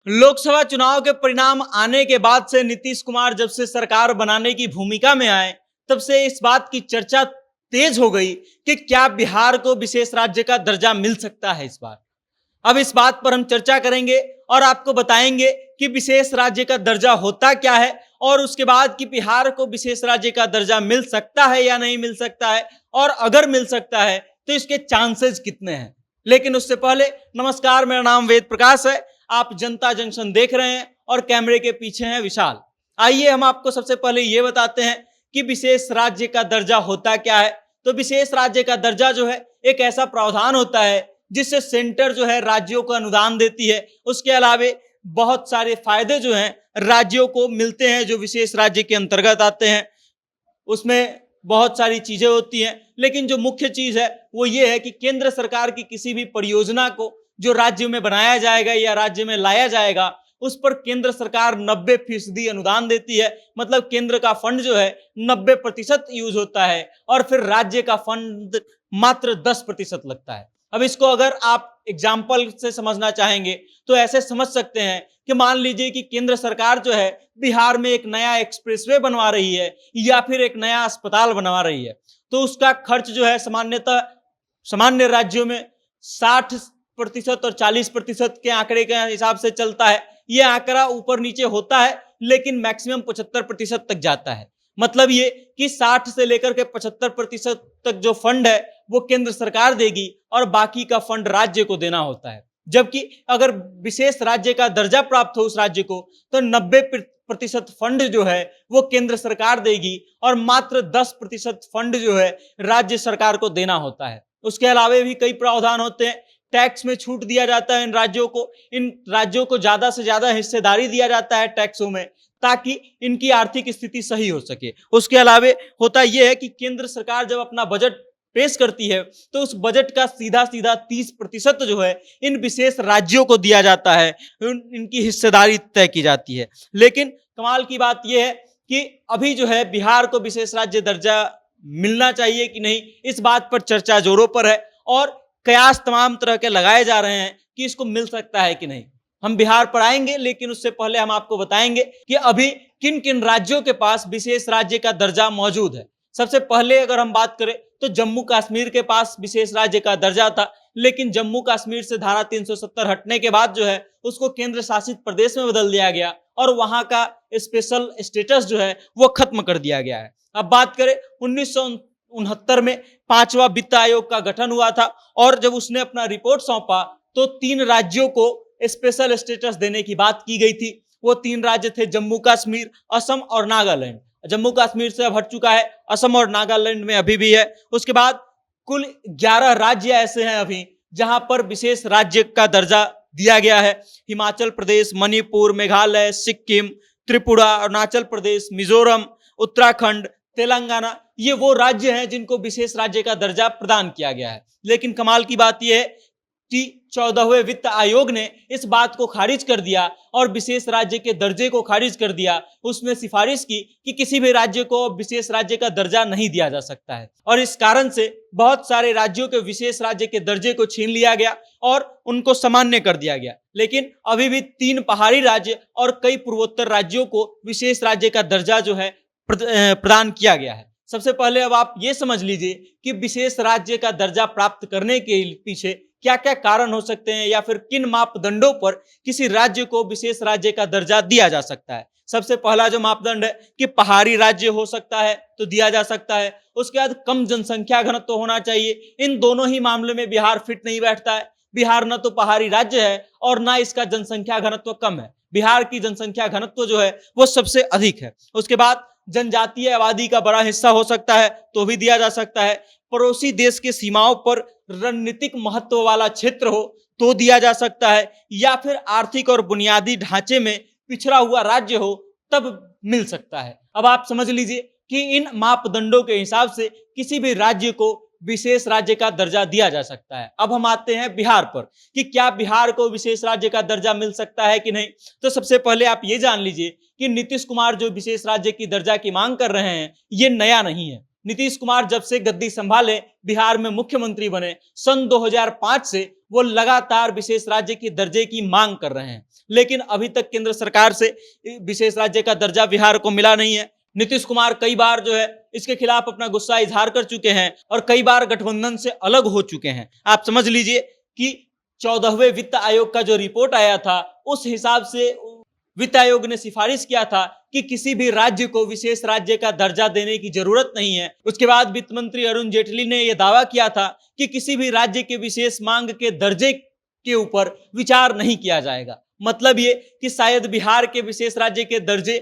लोकसभा चुनाव के परिणाम आने के बाद से नीतीश कुमार जब से सरकार बनाने की भूमिका में आए, तब से इस बात की चर्चा तेज हो गई कि क्या बिहार को विशेष राज्य का दर्जा मिल सकता है इस बार। अब इस बात पर हम चर्चा करेंगे और आपको बताएंगे कि विशेष राज्य का दर्जा होता क्या है और उसके बाद कि बिहार को विशेष राज्य का दर्जा मिल सकता है या नहीं मिल सकता है, और अगर मिल सकता है तो इसके चांसेस कितने हैं। लेकिन उससे पहले नमस्कार, मेरा नाम वेद प्रकाश है, आप जनता जंक्शन देख रहे हैं और कैमरे के पीछे हैं विशाल। आइए हम आपको सबसे पहले ये बताते हैं कि विशेष राज्य का दर्जा होता क्या है। तो विशेष राज्य का दर्जा जो है एक ऐसा प्रावधान होता है जिससे सेंटर जो है राज्यों को अनुदान देती है। उसके अलावे बहुत सारे फायदे जो हैं राज्यों को मिलते हैं जो विशेष राज्य के अंतर्गत आते हैं। उसमें बहुत सारी चीजें होती हैं, लेकिन जो मुख्य चीज है वो ये है कि केंद्र सरकार की किसी भी परियोजना को जो राज्य में बनाया जाएगा या राज्य में लाया जाएगा, उस पर केंद्र सरकार 90% अनुदान देती है। मतलब केंद्र का फंड जो है 90% यूज होता है और फिर राज्य का फंड मात्र 10% लगता है। अब इसको अगर आप एग्जाम्पल से समझना चाहेंगे तो ऐसे समझ सकते हैं कि मान लीजिए कि केंद्र सरकार जो है बिहार में एक नया एक्सप्रेसवे बनवा रही है या फिर एक नया अस्पताल बनवा रही है, तो उसका खर्च जो है सामान्यतः सामान्य राज्यों में 60% और 40% के आंकड़े के हिसाब से चलता है। यह आंकड़ा ऊपर नीचे होता है, लेकिन मैक्सिमम 75% तक जाता है। मतलब ये कि 60 से लेकर के 75% तक जो फंड है वो केंद्र सरकार देगी और बाकी का फंड राज्य को देना होता है। जबकि अगर विशेष राज्य का दर्जा प्राप्त हो उस राज्य को, तो 90% फंड जो है वो केंद्र सरकार देगी और मात्र 10% फंड जो है राज्य सरकार को देना होता है। उसके अलावा भी कई प्रावधान होते हैं। टैक्स में छूट दिया जाता है इन राज्यों को ज्यादा से ज्यादा हिस्सेदारी दिया जाता है टैक्सों में, ताकि इनकी आर्थिक स्थिति सही हो सके। उसके अलावा होता यह है कि केंद्र सरकार जब अपना बजट पेश करती है तो उस बजट का सीधा 30% जो है इन विशेष राज्यों को दिया जाता है, इनकी हिस्सेदारी तय की जाती है। लेकिन कमाल की बात यह है कि अभी जो है बिहार को विशेष राज्य दर्जा मिलना चाहिए कि नहीं, इस बात पर चर्चा जोरों पर है और कयास तमाम तरह के लगाए जा रहे हैं कि इसको मिल सकता है कि नहीं। हम बिहार पर आएंगे, लेकिन उससे पहले हम आपको बताएंगे कि अभी किन किन राज्यों के पास विशेष राज्य का दर्जा मौजूद है। सबसे पहले अगर हम बात करें तो जम्मू कश्मीर के पास विशेष राज्य का दर्जा था, लेकिन जम्मू कश्मीर से धारा 370 हटने के बाद जो है उसको केंद्र शासित प्रदेश में बदल दिया गया और वहां का स्पेशल स्टेटस जो है वो खत्म कर दिया गया है। अब बात करें 1969 में 5वां वित्त आयोग का गठन हुआ था और जब उसने अपना रिपोर्ट सौंपा तो 3 राज्यों को स्पेशल स्टेटस देने की बात की गई थी। वो 3 राज्य थे जम्मू कश्मीर, असम और नागालैंड। जम्मू कश्मीर से अब हट चुका है, असम और नागालैंड में अभी भी है। उसके बाद कुल 11 राज्य ऐसे हैं अभी जहां पर विशेष राज्य का दर्जा दिया गया है। हिमाचल प्रदेश, मणिपुर, मेघालय, सिक्किम, त्रिपुरा, अरुणाचल प्रदेश, मिजोरम, उत्तराखंड, तेलंगाना, ये वो राज्य हैं जिनको विशेष राज्य का दर्जा प्रदान किया गया है। लेकिन कमाल की बात यह है कि 14वें वित्त आयोग ने इस बात को खारिज कर दिया और विशेष राज्य के दर्जे को खारिज कर दिया। उसने सिफारिश की कि किसी भी राज्य को विशेष राज्य का दर्जा नहीं दिया जा सकता है और इस कारण से बहुत सारे राज्यों के विशेष राज्य के दर्जे को छीन लिया गया और उनको सामान्य कर दिया गया। लेकिन अभी भी 3 पहाड़ी राज्य और कई पूर्वोत्तर राज्यों को विशेष राज्य का दर्जा जो है प्रदान किया गया है। सबसे पहले अब आप ये समझ लीजिए कि विशेष राज्य का दर्जा प्राप्त करने के पीछे क्या क्या कारण हो सकते हैं या फिर किन मापदंडों पर किसी राज्य को विशेष राज्य का दर्जा दिया जा सकता है। सबसे पहला जो मापदंड है कि पहाड़ी राज्य हो सकता है तो दिया जा सकता है। उसके बाद कम जनसंख्या घनत्व होना चाहिए। इन दोनों ही मामले में बिहार फिट नहीं बैठता है। बिहार न तो पहाड़ी राज्य है और ना इसका जनसंख्या घनत्व कम है। बिहार की जनसंख्या घनत्व जो है वो सबसे अधिक है। उसके बाद जनजातीय आबादी का बड़ा हिस्सा हो सकता है तो भी दिया जा सकता है। पड़ोसी देश के सीमाओं पर रणनीतिक महत्व वाला क्षेत्र हो तो दिया जा सकता है, या फिर आर्थिक और बुनियादी ढांचे में पिछड़ा हुआ राज्य हो तब मिल सकता है। अब आप समझ लीजिए कि इन मापदंडों के हिसाब से किसी भी राज्य को विशेष राज्य का दर्जा दिया जा सकता है। अब हम आते हैं बिहार पर कि क्या बिहार को विशेष राज्य का दर्जा मिल सकता है कि नहीं। तो सबसे पहले आप ये जान लीजिए कि नीतीश कुमार जो विशेष राज्य की दर्जा की मांग कर रहे हैं ये नया नहीं है। नीतीश कुमार जब से गद्दी संभाले, बिहार में मुख्यमंत्री बने, सन 2005 से वो लगातार विशेष राज्य के दर्जे की मांग कर रहे हैं। लेकिन अभी तक केंद्र सरकार से विशेष राज्य का दर्जा बिहार को मिला नहीं है। नीतीश कुमार कई बार जो है इसके खिलाफ अपना गुस्सा इजहार कर चुके हैं और कई बार गठबंधन से अलग हो चुके हैं। आप समझ लीजिए कि 14वें वित्त आयोग का जो रिपोर्ट आया था उस हिसाब से वित्त आयोग ने सिफारिश किया था कि किसी भी राज्य को विशेष राज्य का दर्जा देने की जरूरत नहीं है। उसके बाद वित्त मंत्री अरुण जेटली ने यह दावा किया था कि किसी भी राज्य के विशेष मांग के दर्जे के ऊपर विचार नहीं किया जाएगा। मतलब ये कि शायद बिहार के विशेष राज्य के दर्जे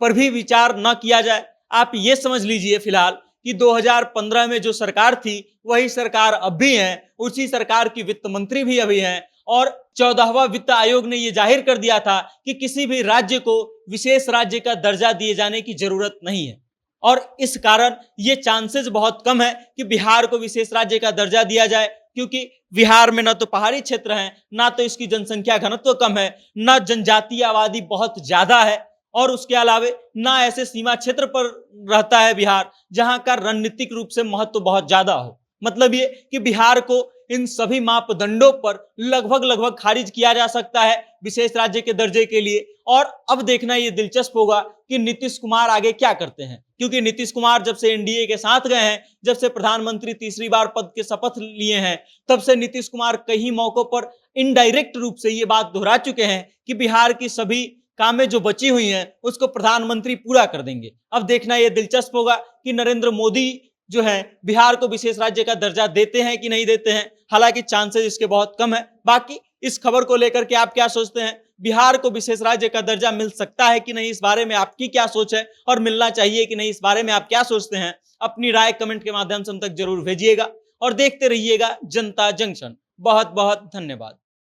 पर भी विचार न किया जाए। आप ये समझ लीजिए फिलहाल कि 2015 में जो सरकार थी वही सरकार अब भी है, उसी सरकार की वित्त मंत्री भी अभी हैं और 14वां वित्त आयोग ने यह जाहिर कर दिया था कि किसी भी राज्य को विशेष राज्य का दर्जा दिए जाने की जरूरत नहीं है और इस कारण ये चांसेस बहुत कम है कि बिहार को विशेष राज्य का दर्जा दिया जाए, क्योंकि बिहार में न तो पहाड़ी क्षेत्र है, ना तो इसकी जनसंख्या घनत्व कम है, न जनजातीय आबादी बहुत ज्यादा है और उसके अलावे ना ऐसे सीमा क्षेत्र पर रहता है बिहार जहां का रणनीतिक रूप से महत्व बहुत ज्यादा हो। मतलब ये कि बिहार को इन सभी मापदंडों पर लगभग खारिज किया जा सकता है विशेष राज्य के दर्जे के लिए। और अब देखना ये दिलचस्प होगा कि नीतीश कुमार आगे क्या करते हैं, क्योंकि नीतीश कुमार जब से एनडीए के साथ गए हैं, जब से प्रधानमंत्री तीसरी बार पद के शपथ लिए हैं, तब से नीतीश कुमार कई मौकों पर इनडायरेक्ट रूप से ये बात दोहरा चुके हैं कि बिहार की सभी कामें जो बची हुई हैं उसको प्रधानमंत्री पूरा कर देंगे। अब देखना यह दिलचस्प होगा कि नरेंद्र मोदी जो है बिहार को विशेष राज्य का दर्जा देते हैं कि नहीं देते हैं। हालांकि चांसेस इसके बहुत कम है। बाकी इस खबर को लेकर के आप क्या सोचते हैं? बिहार को विशेष राज्य का दर्जा मिल सकता है कि नहीं, इस बारे में आपकी क्या सोच है और मिलना चाहिए कि नहीं, इस बारे में आप क्या सोचते हैं? अपनी राय कमेंट के माध्यम से हम तक जरूर भेजिएगा और देखते रहिएगा जनता जंक्शन। बहुत बहुत धन्यवाद।